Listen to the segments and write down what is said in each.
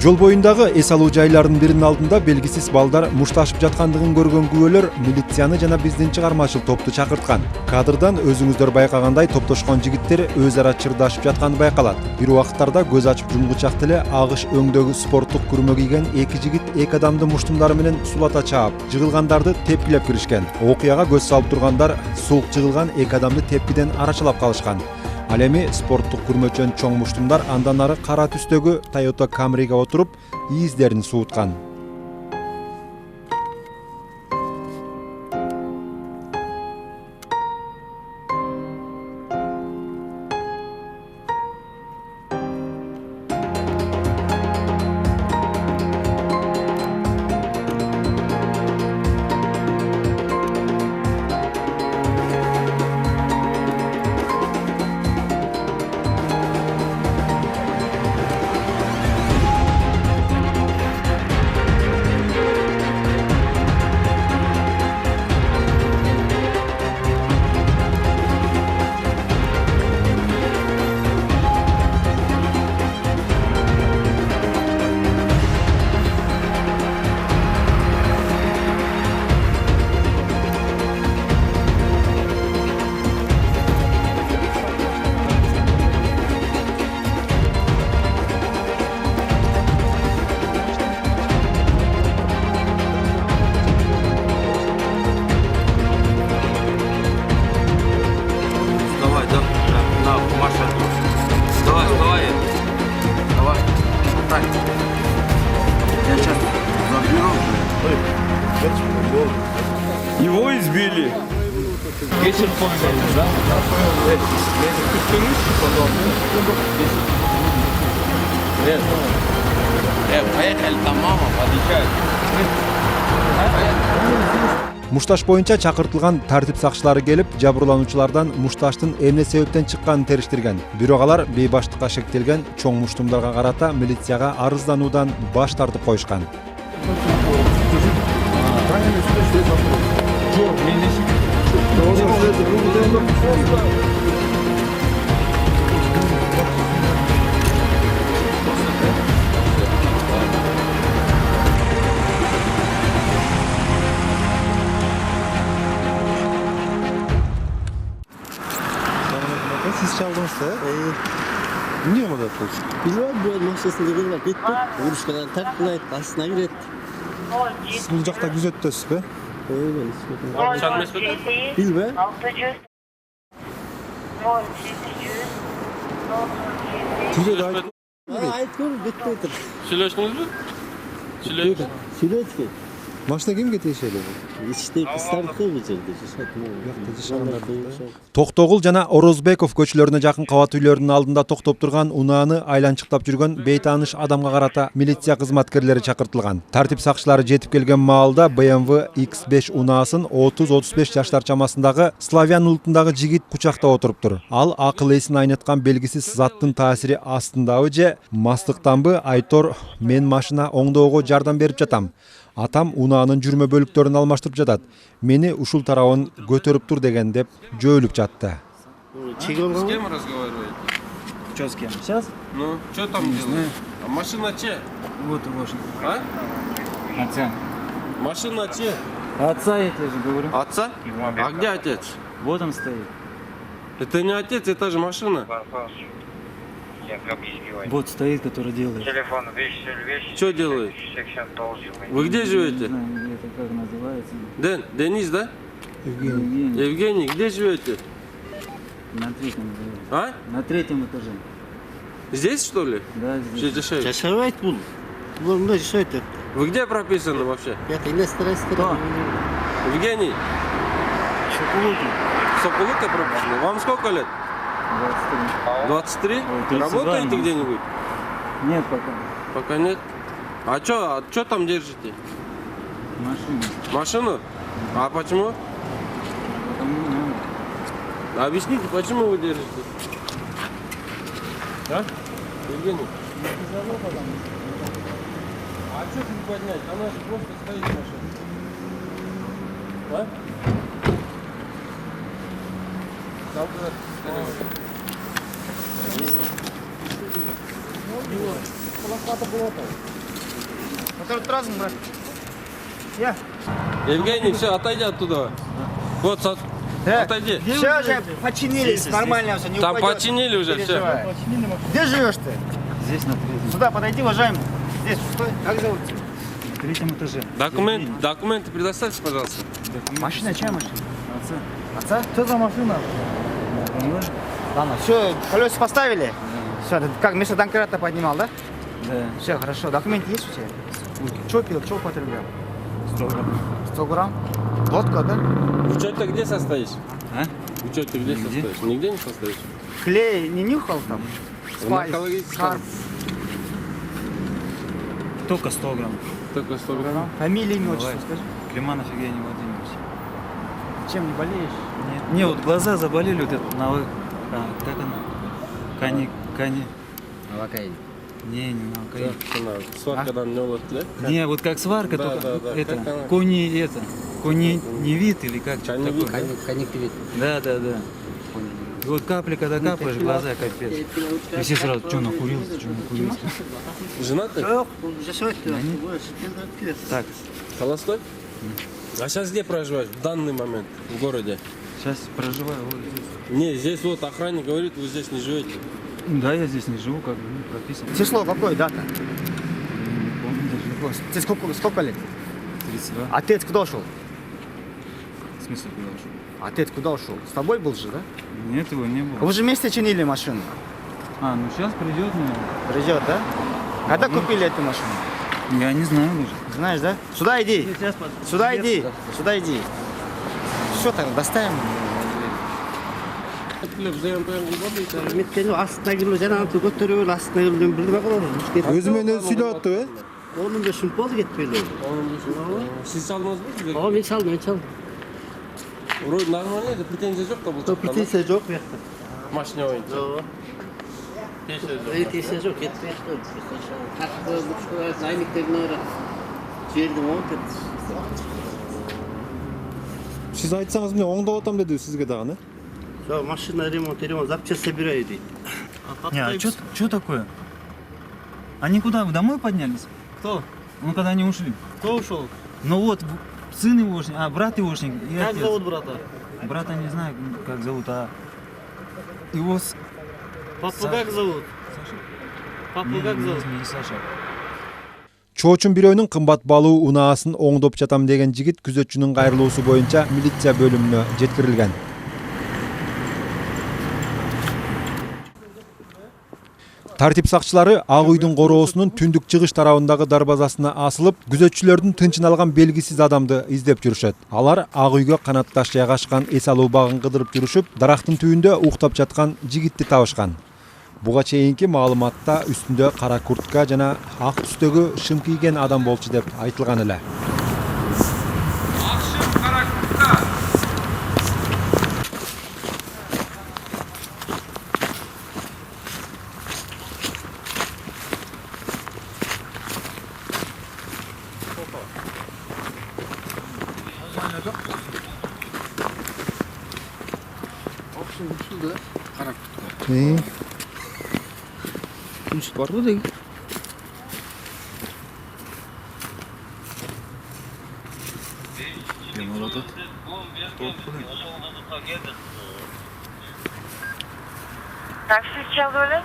Жол боюндагы эс алуу жайлардын биринин алдында белгисиз балдар мушташып жаткандыгын көргөн күбөлөр милицияны жана биздин чыгармачыл топту чакырткан. Кадрдан өзүңүздөр байкагандай топтошкон жигиттер өз ара чырдашып жатканы байкалат. Бир убакыттарда көз ачып жумгучак деле агыш өңдөгү спорттук күрмө кийген эки жигит эки адамды муштумдары менен сулата чаап, жыгылгандарды тепкилеп киришкен. Окуяга көз салып тургандар суук жыгылган эки адамды тепкиден арачалап калышкан. Ал эми спорттук күрмөчөн чоң муштумдар андан ары кара түстөгү Toyota Camry'ге отуруп, издерин сууткан. Его избили. Вечер помнили, да? Поехали там, мама, подъезжает. Мушташ боюнча чакыртылган тартип сакчылары келип, жабырлануучулардан мушташтын эмне себептен чыкканын териштирген. Бирок алар бейбаштыкка шектелген чоң муштумдарга карата милицияга арыздануудан баш тартып коюшкан. Siz çaldınız da. Niye mi yapıyorsun? Bilmem böyle mahşesinde kırmak gitti. Vuruşkadan taklayıp aslına giretti. Siz bu cakta güzettesiz be. Öyle. Bilmem. Güzel ait. Ait konu gitti. Söylüyorsunuz mu? Süleçki. Maşına kim getiriyor şeyleri? İşte kıstardı mı cildi? Токтогул жана Орозбеков көчөлөрүнө жакын кабат үйлөрүнүн алдында токтоп турган унааны айланчыктап жүргөн бейтааныш адамга карата милиция кызматкерлери чакыртылган. Тартип сакчылары жетип келген маалда BMW X5 унаасын 30-35 жаштар чамасындагы славян улутундагы жигит кучактап отуруптур. Ал акыл эсин айныткан белгисиз заттын таасири астындабы же мастыктанбы Айтор, мен машина оңдоого жардам берип жатам. Атам унаанын жүрмө бөлүктөрүн алмаштырып жатат. Мени ушул тарабын көтөрүп тур деген деп жөөлүп жатты. С кем разговариваете? Что с кем? Сейчас? Ну, что там делаете? А машина че? Вот его же. А? Отца. Машина че? Отца я тебе же говорю. Отца? А где отец? Вот он стоит. Это не отец, это же машина. Вот стоит, который делает. Телефон вещь. Что делает? Вы где Не живете? знаю, где это как называется. Денис, да? Евгений. Евгений, где живете? На третьем этаже. А? На третьем этаже. Здесь, что ли? Да, здесь. Здесь живете? Yaşamayt bul. Bunlar şey etti. Вы где прописаны вообще? Ya yine stres. Евгений, Шоколуки. Соколука прописаны. Вам сколько лет? 23. 23? Ой, 32, Работаете может. где-нибудь? Нет пока. Пока нет. А что там держите? Машина. Машину? А почему? Потому не надо. Объясните, почему вы держите? А? Евгений? А что не поднять? Она же просто стоит машина. А? Полосата была там. тұрып тұрасың, брат. Я. Евгений, все, отойди оттуда. Вот, отойди. Все уже починили, нормально все, не Там упадет. починили уже все. Переживай. Где живешь ты? Здесь на третьем. Сюда подойди, уважаемый. Здесь, стой. Как зовут тебя? На третьем этаже. Документы предоставьте, пожалуйста. Машина, чья машина? Отца. Отца? Что за машина? Ладно, все, колеса поставили? Все, как вместо Донкрата поднимал, да? Да. Все, хорошо. Документы есть у тебя? Что пил, что употреблял? 100 грамм. 100 грамм? Водка, да? В учете где состоишь? А? В учете где Нигде. состоишь? Нигде не состоишь? Клей не нюхал там? Спайс, Наркологический. карп. Только 100 грамм. Только 100 грамм. Фамилия, имя, отчество Давай. скажи. Климанов Евгений Владимирович. Чем не болеешь? Нет. Не, вот глаза заболели, вот это, как она? Кани. Алакай. Не навокаин. Сваркадан не olur, да? Не, вот как сварка, Да, только да, да. это, Как она? коньевит или как, что Коньевит. такое? Конъюнктивит. Да. И вот капли, когда капаешь, глаза капец. И все сразу, что накурился. Женатый? Так, Холостой? А сейчас где проживаешь в данный момент в городе? сейчас проживаю вот здесь. Не, здесь вот охранник говорит, вы здесь не живете. Да, я здесь не живу, как бы, прописан. Число какое, дата? Не помню даже. Тебе сколько лет? 32. Отец куда ушел? В смысле, куда ушел? Отец куда ушел? С тобой был же, да? Нет, его не было. Вы же вместе чинили машину. А, ну сейчас придет, наверное. Придет, да? Когда купили эту машину? Я не знаю даже. Знаешь, да? Сюда иди. Сюда иди. Сюда иди. Что так, доставим? Меткени астына кило жана антı көтөрүп астына килден билбей калат. Өзү менен сүйлөп атты, э? 15 жыл болду кетпейли. Siz çaldınız mı bize? Ооба мен чалдым. Вроде нормально, это претензия жоқ та бұл жақтан, да? Претензия жок bu жакта. Машина бойынша. Ооба. Претензия жок, кетпей что. Такты бушка айнектерин ара. Жердин отыр. Сиз айтсаңыз мен оңдоп атам деди сизге дагы, Всё, машина ремонт, запчасть собираю дейт. Не, а что такое? Они куда? Домой поднялись? Кто? Ну, когда они ушли. Кто ушел? Ну вот, сын егошник, брат егошник и Как отец. зовут брата? Брата не знаю, как зовут, а его... Папу как зовут? Папу как зовут? Не Саша. Чоочун бирөөнүн кымбат баалуу унаасын оңдоп жатам деген жигит күзөтчүнүн кайрылуусу боюнча милиция бөлүмүнө жеткирилген. Тартип сакчылары Ак үйдүн короосунун түндүк чыгыш тарабындагы дарбазасына асылып, күзөтчүлөрдүн тынчын алган белгисиз адамды издеп жүрүшөт. Алар Ак үйгө канатташ жайгашкан эс алуу багын кыдырып жүрүшүп, дарактын түбүндө уктап жаткан жигитти табышкан. Буга чейинки маалыматта үстүндө кара куртка жана ак түстөгү шым кийген адам болчу деп айтылган эле. Күміс бар ғой деген. Такси сейчас доля?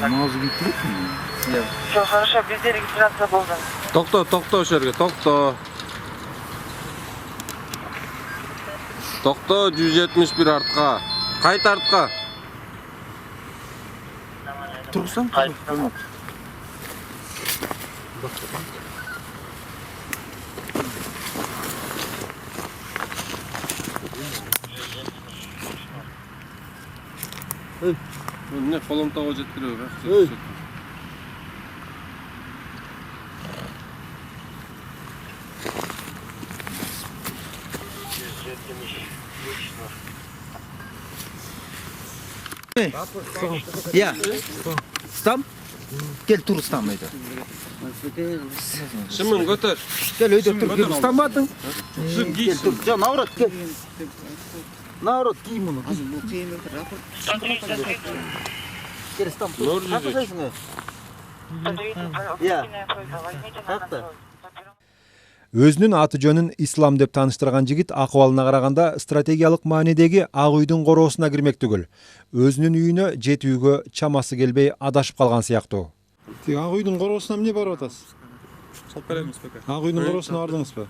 Мазы кетті. Все, хорошо, бізде регистрация болды. Тоқта ошол жерге, тоқта. Тоқта 171 артқа. Қайт артқа. Тұрсам? Не, қолым тауға жеткіреу. Я. Стам? Кел тұр ұстам еді. Шымын көтер. Кел өйде тұр. Кел ұстамадың. Шым Кел кейшін. тұр. Жа, наурат кел. Наурат кей мұны. Кел ұстам. Нор жүзек. Қапы жайсың Каяқта? Өзүнүн аты жөнүн Ислам деп тааныштырган жигит акыбалына караганда стратегиялык маанидеги Ак үйдүн короосуна кирмек түгүл. Өзүнүн үйүнө жетүүгө чамасы келбей адашып калган сыяктуу. Тик Ак үйдүн короосуна эмне барып атасыз? Салып беремиз беке. Ак үйдүн короосуна бардыңызбы?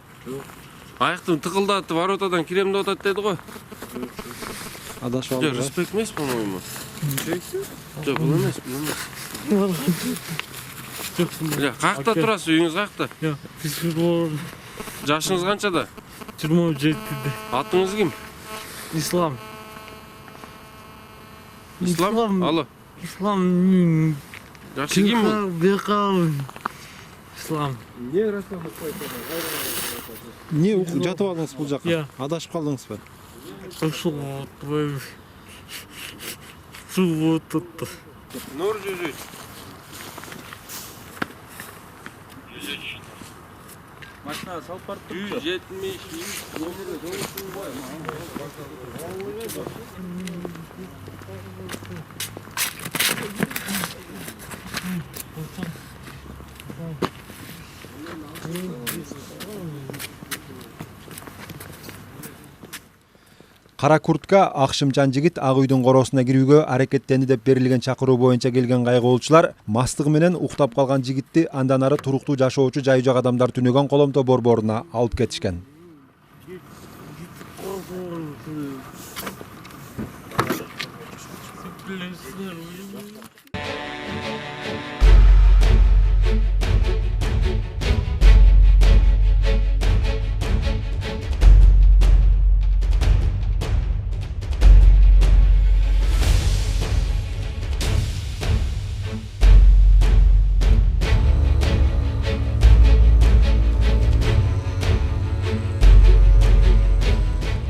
Аяктын тыкылдатып воротадан кирем деп атат деди го. Адашып Жок, алдыңыз. респект эмес, по-моему. Жок, бул эмес, бул эмес. Каякта турасыз, үйүңүз каякта? Жашыңыз канчада? 27-де. Атыңыз ким? Ислам. Ислам? Алло. Ислам. Жашы ким бул? Бекал. Ислам. Эмне жатып алдыңыз бул жакка? Иә. Адашып калдыңызбы? Суу tuttu. Нур жүзү. Машина салып барып турду. 170 Кара куртка акшымчан жигит Ак үйдүн короосуна кирүүгө аракеттенди деп берилген чакыруу боюнча келген кайгылуучулар мастыгы менен уктап калган жигитти андан ары туруктуу жашоочу жайжак адамдар түнөгөн коломто борборуна алып кетишкен.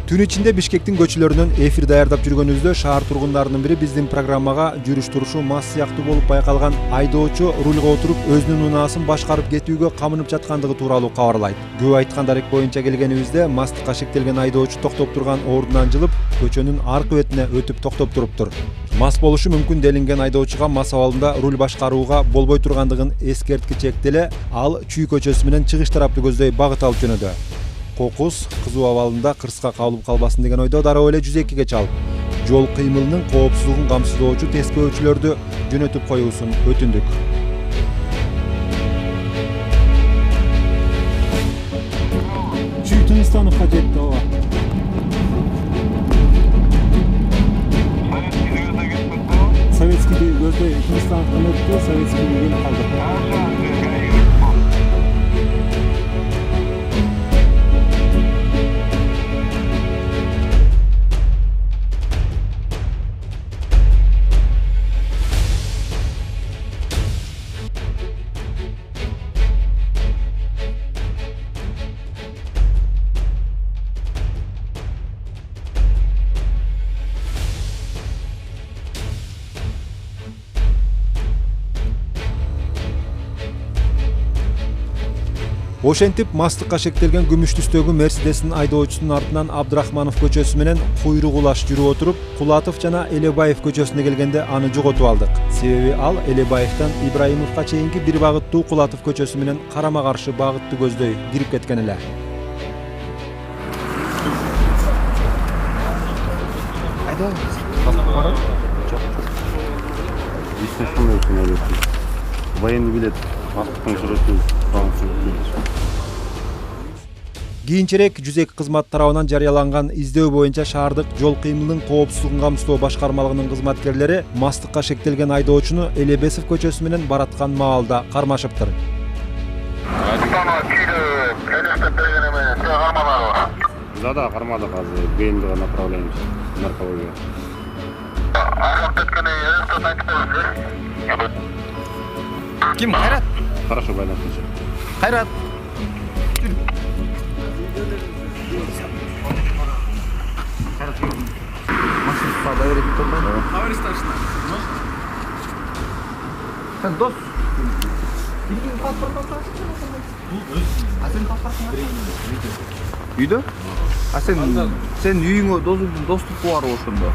Түн ичинде Бишкектин көчөлөрүнөн эфир даярдап жүргөнүбүздө шаар тургундарынын бири биздин программага жүрүш турушу мас сыяктуу болуп байкалган айдоочу рулга отуруп өзүнүн унаасын башкарып кетүүгө камынып жаткандыгы тууралуу кабарлайт. Көп айткан дарек боюнча келгенибизде мастыкка шектелген айдоочу токтоп турган ордунан жылып, көчөнүн аркы бетине өтүп токтоп туруптур. Мас болушу мүмкүн делинген айдоочуга мас абалында руль башкарууга болбой тургандыгын эскерткичекти эле ал Чүй көчөсү менен чыгыш тараптуу көздөй багыт алып жөнөдү. Кокус кызуу абалында кырсыкка кабылып калбасын деген ойдо дароо эле 102-ге чалып, жол кыймылынын коопсуздугун камсыздоочу тескөөчүлөрдү жөнөтүп коюусун өтүндүк. Чүй Тыныстановго жетти ооба. Советский көздөй Тыныстановдон өттү, Советский келип калды. Ошентип мастыкка шектелген күмүш түстөгү Мерседестин айдоочусунун артынан Абдрахманов көчөсү менен куйрук улаш жүрүп отуруп, Кулатов жана Элебаев көчөсүнө келгенде аны жоготуп алдык. Себеби ал Элебаевден Ибраимовго чейинки бир багыттуу Кулатов көчөсү менен карама-каршы багытты көздөй кирип кеткен эле. Военный билет, мастыктын сүрөтү, Кийинчерээк 102 кызмат тарабынан жарыяланган издөө боюнча шаардык жол кыймылынын коопсуздугун камсыздоо башкармалыгынын кызматкерлери мастыкка шектелген айдоочуну Элебесов көчөсү менен бараткан маалда кармашыптыр. Да, кармадык азыр БНД направляемся, наркология. Ким? Кайрат? Хорошо, байланыштыр. Кайрат. Машина доверить кто-то? Товарищ старшина. Sen dost. Bildiğin pasport alsın. Sen pasport mu? Үйдө? Sen үйүңө достук бар ошондо.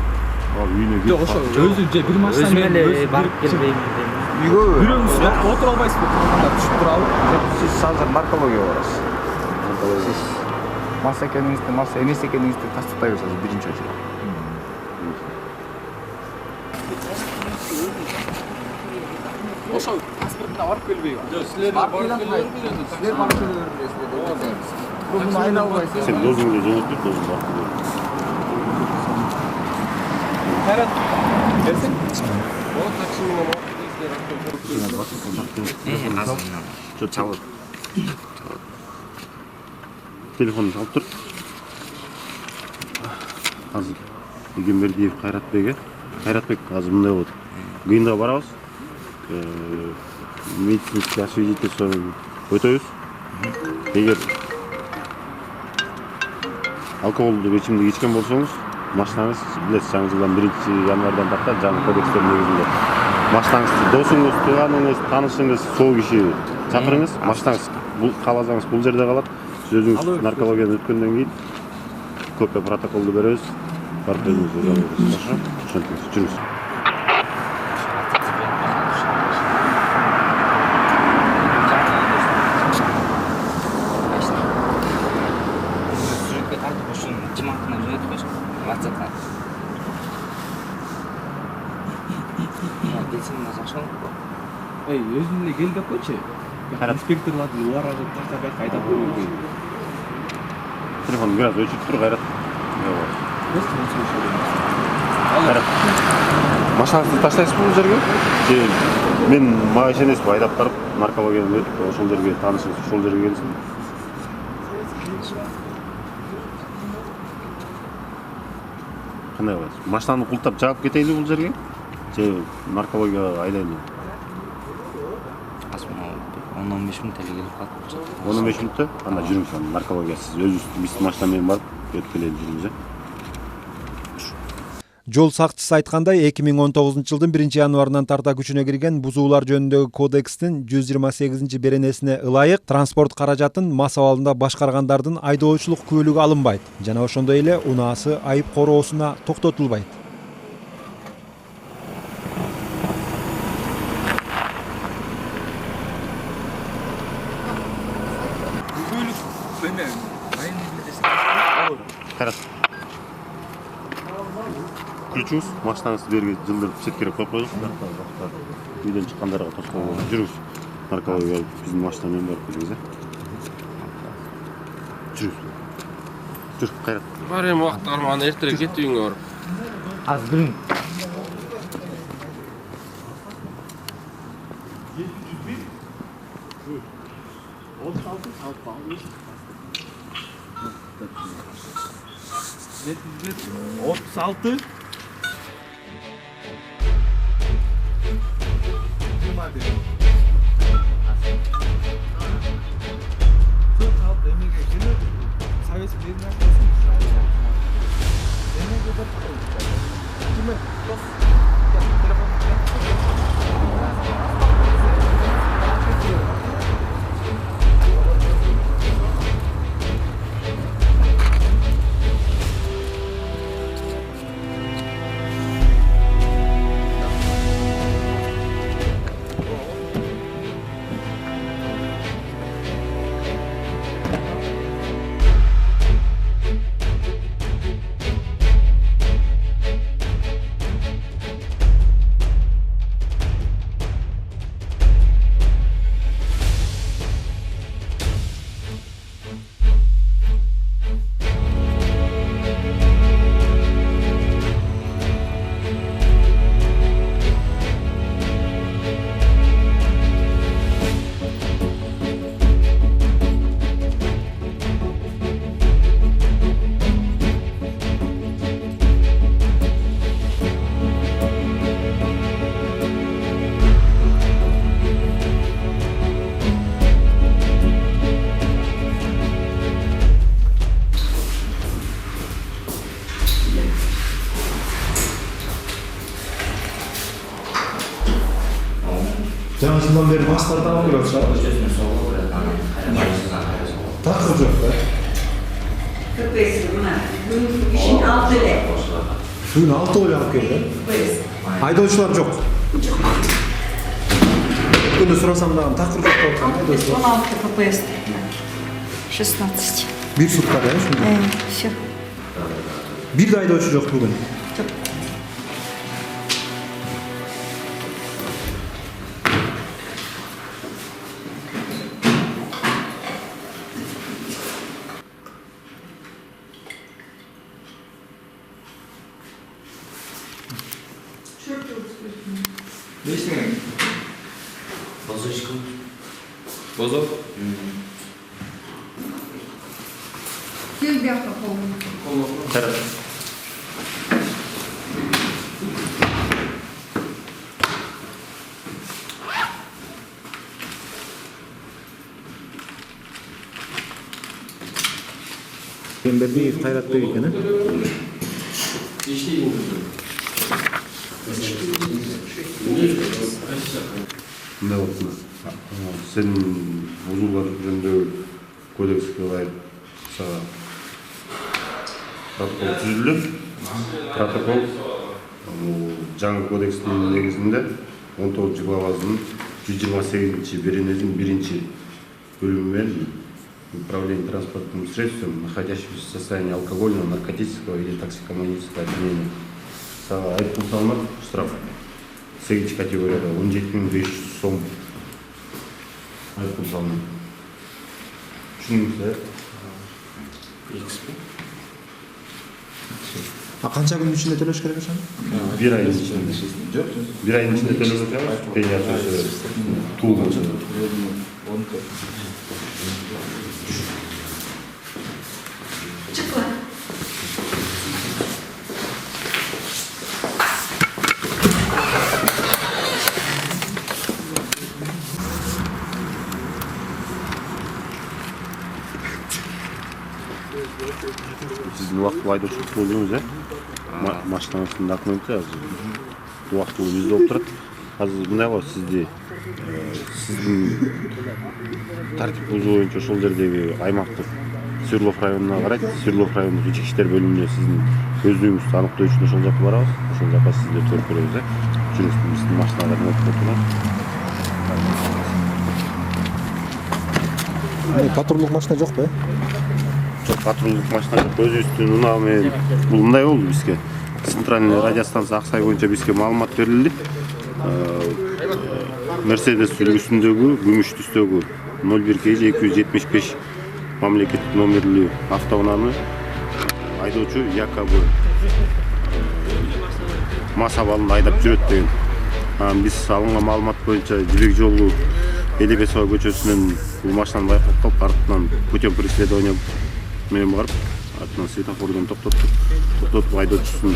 Ал үйүнө Өзү же бир машина менен барып келбейм. үйгө Жүрөңүз, отура албайсызбы? Түшүп турабы? сиз азыр наркологияга барасыз. Сиз мас экениңизди, мас эмес экениңизди тастыктай берсеңиз биринчи очередь. Ошол паспортуна барып келбейби? Жок, силер барып келбейсиздер. Силер барып келе бересиздер. Муну айналбайсыз. Sen dozunu жөнөтүп, dozunu барып келе. Кайрат, берсең? Болот, такси менен окуйсуздар. Что çalып. Телефонун алып тур. Азыр Егембердиев Кайратбек азыр мындай болот. Кыйындыга барабыз. Медицинский освидетельствование өтөбүз. Эгер алкоголдук ичимдик ичкен болсоңуз, машинаңыз билесиз, жаңы жылдан 1-январдан тартып жаңы кодекстер негизинде машинаңызды досуңуз, тууганыңыз, таанышыңыз, сол киши чакырыңыз, машинаңыз бул кааласаңыз бул жерде калат. Сиз өзүңүз наркологиядан өткөндөн кийин копия протоколду беребиз. Барып өзүңүз алып бересиз. Ошентиңиз, жүрүңүз. Сүрөткө тартып ушун жымактына жөнөтүп коюш. WhatsApp'tan. Белсенин жакшылык. Өзүң эле кел деп койчу. Инспекторларды уарага таштап кайдап көргөй. Телефон biraz өчүп тур, Кайрат. Кайрат. Машинаңызды таштайсызбы бул жерге? Же мен мага ишенесизби, айдап барып наркологиядан өтүп, ошол жерге таанышыңыз, ошол жерге келсин. Кандай кыласыз? Машинаны култап жаап кетейли бул жерге? Же наркологияга айдайлы? 10-15 мүнөт эле келип калат. 15 мүнөттө анда жүрүңүз, наркология сиз өзүңүз биз машина менен барып өтүп келели жүрүңүз. Жол сакчысы айткандай, 2019-жылдын 1-январынан тарта күчүнө кирген бузуулар жөнүндөгү кодекстин 128-беренесине ылайык транспорт каражатын мас абалында башкаргандардын айдоочулук күбөлүгү алынбайт жана ошондой эле унаасы айып короосуна токтотулбайт. Кайрат. Ключуңуз, машинаңызды берге жылдырып четкере коюп коюңуз. Үйдөн чыккандарга тоскоол болуп жүрүңүз. Наркологияга биздин машина менен барып келиңиз. Жүрүңүз. Жүр, Кайрат. Бар эми убакыт арман эртерээк кет үйүңө барып. Азыр бирин Жаңа жылдан бери мастар тамам келип атышат. Такыр жок да. İşin altı ile. Suyun 6 oy alып келди. Айдоочулар жок. өткөндө сурасам дагы такыр жок болуп калган айдоочу. 16 ППС. 16. Бир суткада ушунда. Все. Бир да айдоочу жок бүгүн. Эмбердиев Кайратбек экен, э? Мындай болсун. Сенин бузуулар жөнүндө кодекске ылайык сага протокол түзүлдү. Протокол жаңы кодекстин негизинде 19 главасынын 128-беренесинин 1-бөлүмү менен управление транспортным средством, находящимся в состоянии алкогольного, наркотического или токсикоманического опьянения. Сага айыппул салынат, штраф 8 категорияда 17.500 сом айыппул салынат. Түшүндүңүз, А канча күн ичинде төлөш керек ошону? бир айдын ичинде. Бир айдын ичинде төлөп жатабыз. Пенсиясы туулган. Сиздин убактылуу айдоочулук болдуңуз, машинаңыздын документи азыр убактылуу бизде болуп турат. Азыр мындай го сиздин тартип бузуу боюнча ошол жердеги аймактык Свердлов районуна карайт. Свердлов райондук ички иштер бөлүмүнө сиздин өздүгүңүздү аныктоо үчүн ошол жака барабыз. Ошол жака сизди төрүп беребиз, жүрүңүз, биздин машиналар өтүп турат. Патрулдук машина жокпу, Жок, патрулдук машина жок. Өзүбүздүн унаа менен бул мындай болду бизге. Центральный радиостанция Аксай боюнча бизге маалымат берилди. Мерседес үлгүсүндөгү күмүш түстөгү 01-275 мамлекеттик номерлүү автоунааны айдоочу якобы мас абалында айдап жүрөт деген. Биз алынган маалымат боюнча Жибек жолу Элебесова көчөсүнөн бул машинаны байкап калып, артынан путем преследования менен барып, артынан светофордон токтотуп, айдоочусун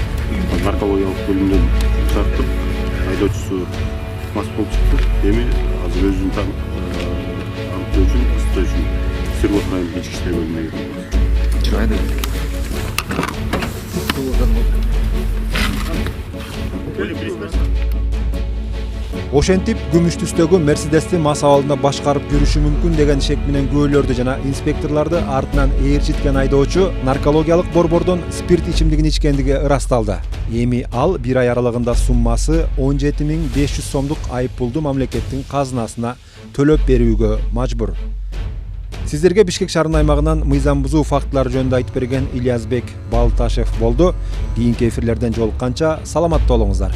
наркологиялык бөлүмдөн чыгарттып, айдоочусу мас болуп чыкты. Эми азыр өзүн аныктоо үчүн, ыстоо үчүн Свердлов районундун ички иштер бөлүмүнө кирди. Ошентип күмүш түстөгү Мерседести мас абалында башкарып жүрүшү мүмкүн деген шек менен күбөлөрдү жана инспекторлорду артынан ээрчиткен айдоочу наркологиялык борбордон спирт ичимдигин ичкендиги ырасталды. Эми ал 1 ай аралыгында суммасы 17.500 сомдук айыппулду мамлекеттин казынасына төлөп берүүгө мажбур. Сиздерге Бишкек шаарынын аймагынан мыйзам бузуу фактылары жөнүндө айтып берген Ильязбек Балташев болду. Кийинки эфирлерден жолукканча саламатта болуңуздар.